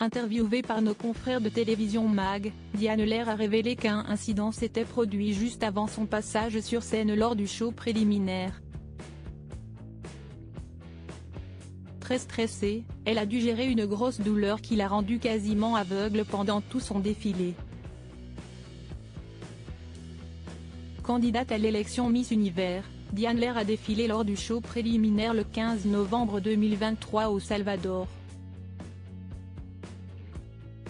Interviewée par nos confrères de télévision MAG, Diane Lair a révélé qu'un incident s'était produit juste avant son passage sur scène lors du show préliminaire. Très stressée, elle a dû gérer une grosse douleur qui l'a rendue quasiment aveugle pendant tout son défilé. Candidate à l'élection Miss Univers, Diane Lair a défilé lors du show préliminaire le 15 novembre 2023 au Salvador.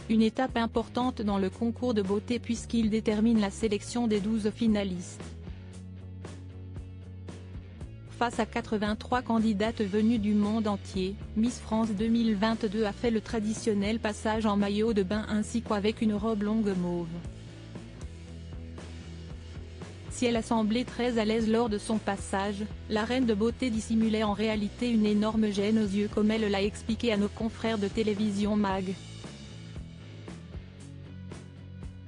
Une étape importante dans le concours de beauté puisqu'il détermine la sélection des 12 finalistes. Face à 83 candidates venues du monde entier, Miss France 2022 a fait le traditionnel passage en maillot de bain ainsi qu'avec une robe longue mauve. Si elle a semblé très à l'aise lors de son passage, la reine de beauté dissimulait en réalité une énorme gêne aux yeux comme elle l'a expliqué à nos confrères de télévision MAG.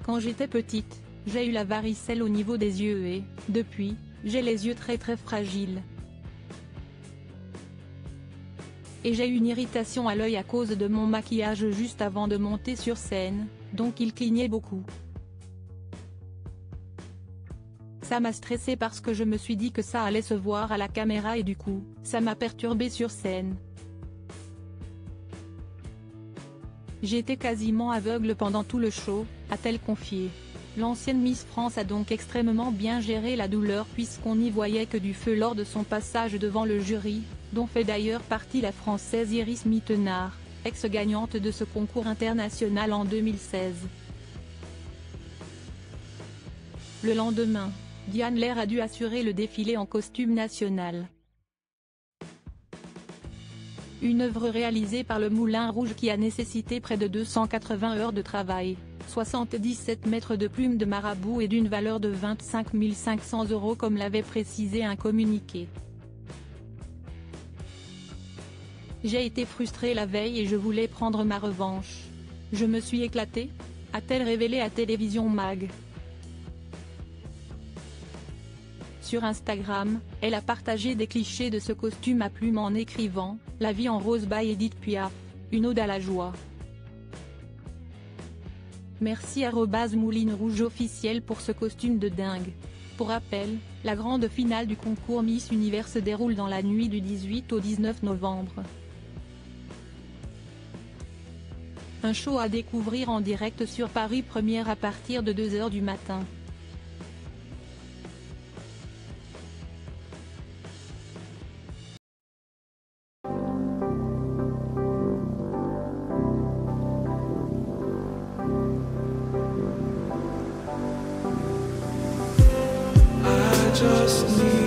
Quand j'étais petite, j'ai eu la varicelle au niveau des yeux et, depuis, j'ai les yeux très fragiles. Et j'ai eu une irritation à l'œil à cause de mon maquillage juste avant de monter sur scène, donc il clignait beaucoup. Ça m'a stressée parce que je me suis dit que ça allait se voir à la caméra et du coup, ça m'a perturbée sur scène. J'étais quasiment aveugle pendant tout le show, a-t-elle confié. L'ancienne Miss France a donc extrêmement bien géré la douleur puisqu'on n'y voyait que du feu lors de son passage devant le jury, dont fait d'ailleurs partie la Française Iris Mittenard, ex-gagnante de ce concours international en 2016. Le lendemain, Diane Lair a dû assurer le défilé en costume national. Une œuvre réalisée par le Moulin Rouge qui a nécessité près de 280 heures de travail, 77 mètres de plumes de marabout et d'une valeur de 25 500 € comme l'avait précisé un communiqué. J'ai été frustrée la veille et je voulais prendre ma revanche. Je me suis éclatée, a-t-elle révélé à Télévision MAG. Sur Instagram, elle a partagé des clichés de ce costume à plumes en écrivant « La vie en rose by Edith Piaf, une ode à la joie ». Merci @Moulin Rouge officiel pour ce costume de dingue. Pour rappel, la grande finale du concours Miss Univers se déroule dans la nuit du 18 au 19 novembre. Un show à découvrir en direct sur Paris Première à partir de 2 h du matin. Just need